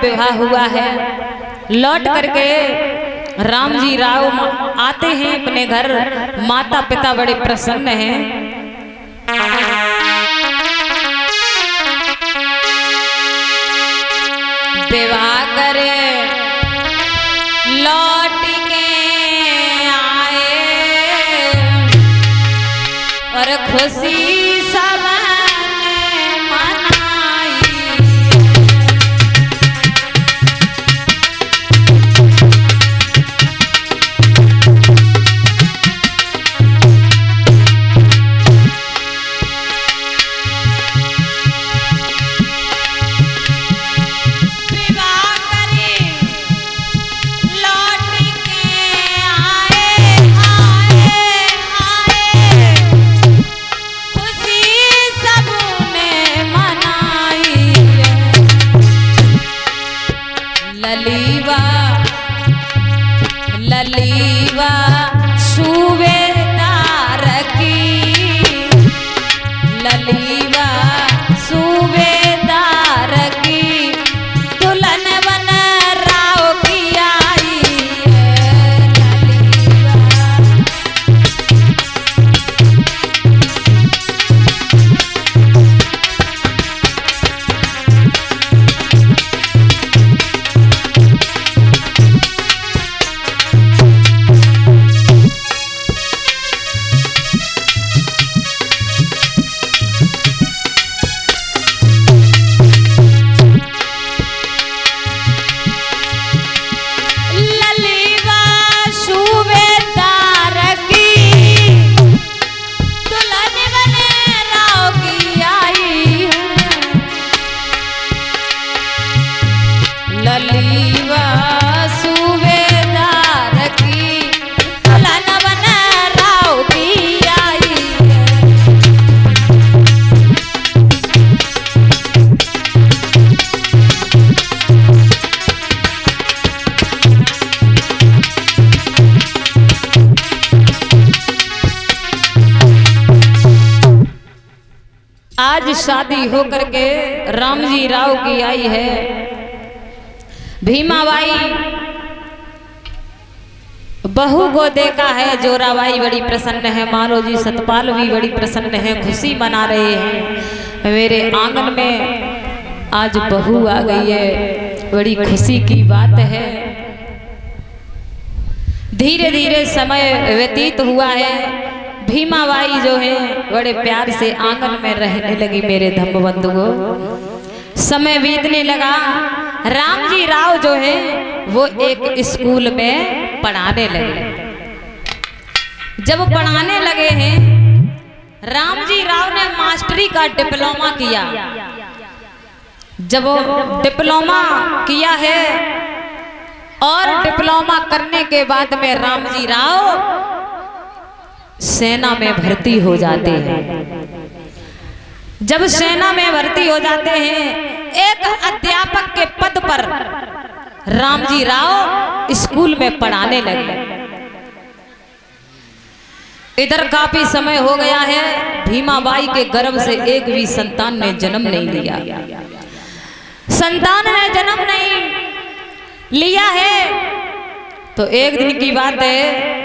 विवाह हुआ है। लौट करके राम जी राव आते हैं अपने घर। माता पिता बड़े प्रसन्न हैं। विवाह करे लौट के आए और खुशी सब ललीवा सूबेदार की, ललीवा सूबेदार की दुल्हन बन राव की आई आज शादी होकर के राम जी राव की आई है। भीमाबाई बहू को देखा है। जोराबाई बड़ी प्रसन्न है। मालोजी सतपाल भी बड़ी प्रसन्न है। खुशी मना रहे हैं। मेरे आंगन में आज बहू आ गई है, बड़ी खुशी की बात है। धीरे धीरे समय व्यतीत हुआ है। भीमाबाई जो है बड़े प्यार से आंगन में रहने लगी। मेरे धम्मबंधु को समय बीतने लगा। राम जी राव जो है वो एक स्कूल में पढ़ाने लगे। जब पढ़ाने लगे हैं, राम जी राव ने मास्टरी का डिप्लोमा किया। जब डिप्लोमा किया है और डिप्लोमा करने के बाद में राम जी राव सेना में भर्ती हो जाते हैं। जब सेना में भर्ती हो जाते हैं, एक अध्यापक के पद पर राम जी राव स्कूल में पढ़ाने लगे। इधर काफी समय हो गया है। भीमाबाई के गर्भ से एक भी संतान ने जन्म नहीं लिया। संतान ने जन्म नहीं लिया है तो एक दिन की बात है,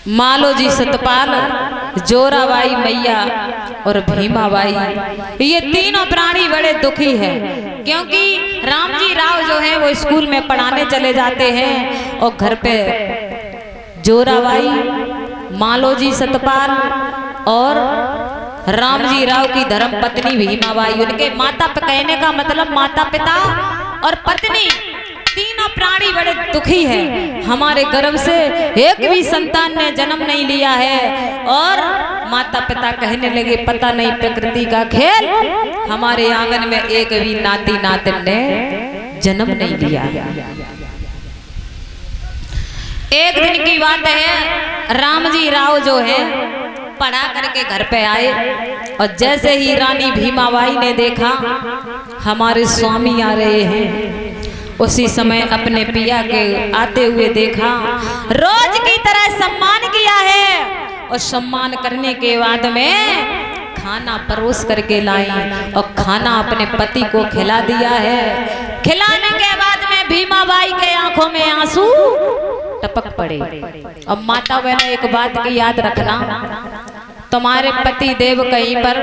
मालोजी सतपाल, जोराबाई मैया और भीमाबाई, ये तीनों प्राणी बड़े दुखी हैं। क्योंकि राम जी राव जो है वो स्कूल में पढ़ाने चले जाते हैं और घर पे जोराबाई, मालोजी सतपाल और राम जी राव की धर्म पत्नी भीमाबाई, उनके माता पे कहने का मतलब माता पिता और पत्नी, तीनों प्राणी बड़े दुखी हैं। हमारे गर्भ से एक भी संतान ने जन्म नहीं लिया है। और माता पिता कहने लगे पता नहीं प्रकृति का खेल, हमारे आंगन में एक भी नाती नातिन ने जन्म नहीं लिया। एक दिन की बात है, राम जी राव जो है पढ़ा करके घर पे आए और जैसे ही रानी भीमाबाई ने देखा हमारे स्वामी आ रहे हैं, उसी समय अपने पिया के आते हुए देखा। रोज की तरह सम्मान किया है और सम्मान करने के बाद में खाना परोस करके लाई और खाना अपने पति को खिला दिया है। खिलाने के बाद में भीमा बाई के आंखों में आंसू टपक पड़े। अब माता बहनों एक बात की याद रखना, तुम्हारे पति देव कहीं पर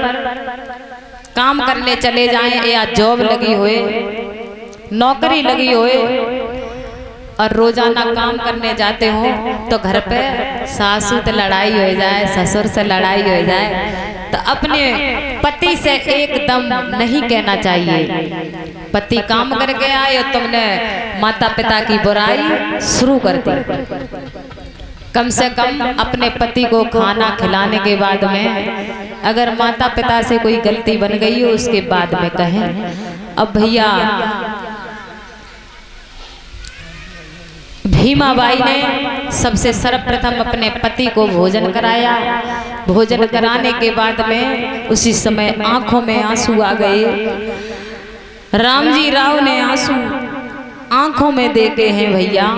काम करने चले जाएं या जॉब लगी हुए, नौकरी लगी हुए और रोजाना काम करने जाते हो तो घर पे सासू से लड़ाई हो जाए, ससुर से लड़ाई हो जाए तो अपने पति से एकदम नहीं कहना चाहिए। पति काम करके आए और तुमने माता पिता की बुराई शुरू कर दी। कम से कम अपने पति को खाना खिलाने के बाद में अगर माता पिता से कोई गलती बन गई हो उसके बाद में कहें। अब भैया भीमा बाई ने सबसे सर्वप्रथम अपने पति को भोजन कराया। भोजन कराने के बाद में उसी समय आंखों में आंसू आ गए। रामजी राव ने आंसू आंखों में देखे हैं भैया।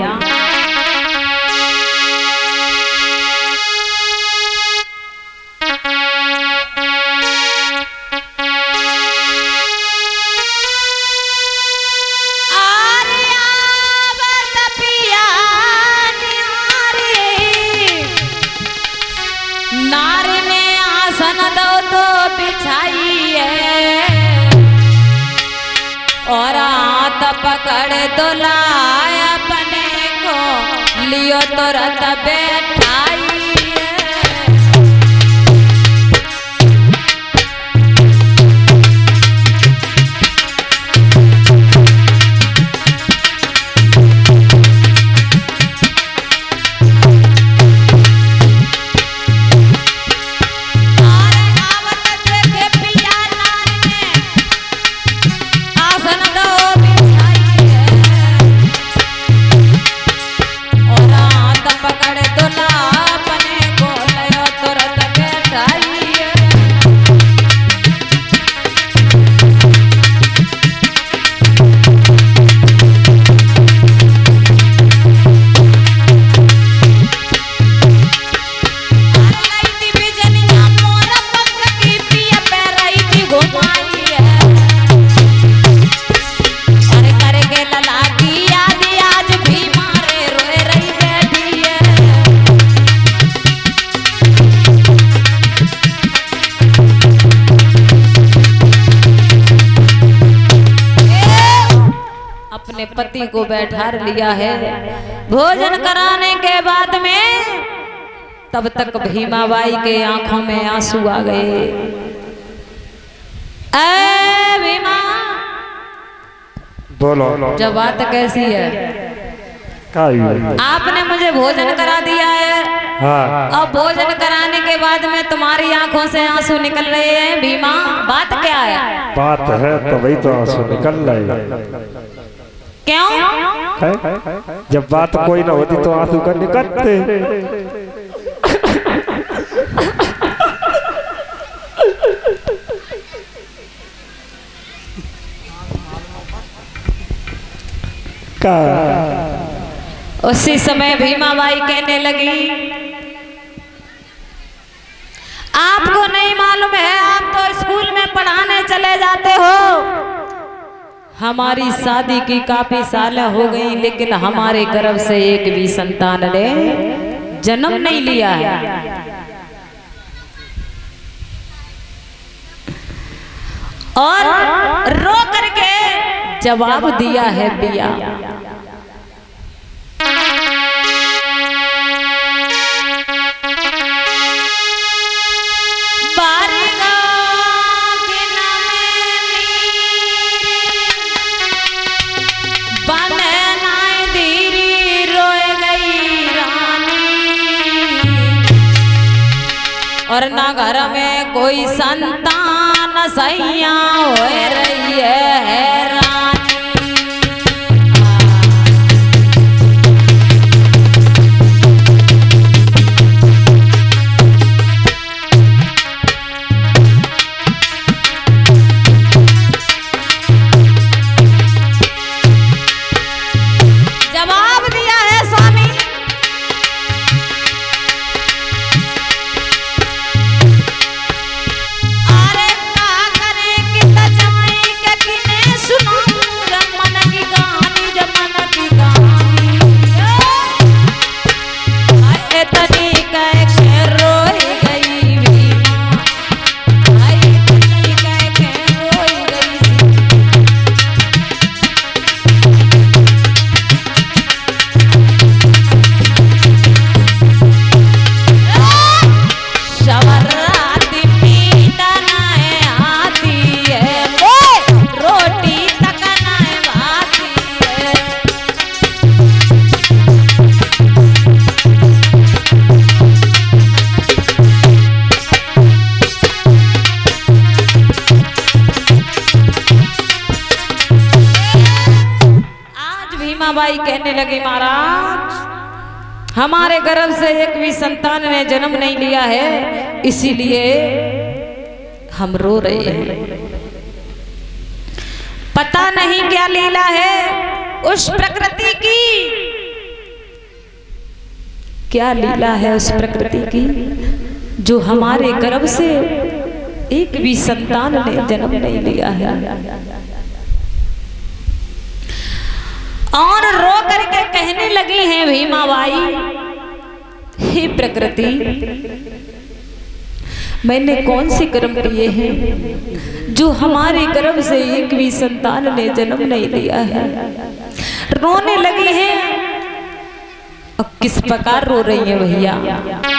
और हाथ पकड़ तो लाया अपने को लियो तो रत बैठाई। पति को बैठा लिया है। भोजन कराने के बाद में तब तक भीमा बाई के आंखों में आंसू आ गए। ऐ भीमा बोलो, जब बात कैसी है? आपने मुझे भोजन करा दिया है। हाँ। अब भोजन कराने के बाद में तुम्हारी आंखों से आंसू निकल रहे हैं भीमा, बात क्या है? बात है तो वही तो आंसू निकल रहे। क्यों? जब बात कोई ना होती तो आंसू का निकलते। उसी समय भीमा बाई कहने लगी, आपको नहीं मालूम है, आप तो स्कूल में पढ़ाने चले जाते हो। हमारी शादी की काफी साल हो गई लेकिन हमारे गर्भ से एक भी संतान ने जन्म नहीं लिया है। और रो करके जवाब दिया है बिया। और ना घर में कोई संतान सैया हो रही है रानी। जवाब दिया है स्वामी। बाई कहने लगी, महाराज हमारे गर्भ से एक भी संतान ने जन्म नहीं लिया है, इसीलिए हम रो रहे हैं। पता नहीं क्या लीला है उस प्रकृति की, क्या लीला है उस प्रकृति की, जो हमारे गर्भ से एक भी संतान ने जन्म नहीं लिया है। और रो करके कहने लगी हैं भीमाबाई, हे प्रकृति, मैंने कौन से कर्म किए हैं जो हमारे गर्भ से एक भी संतान ने जन्म नहीं लिया है। रोने लगी हैं। अब किस प्रकार रो रही है भैया?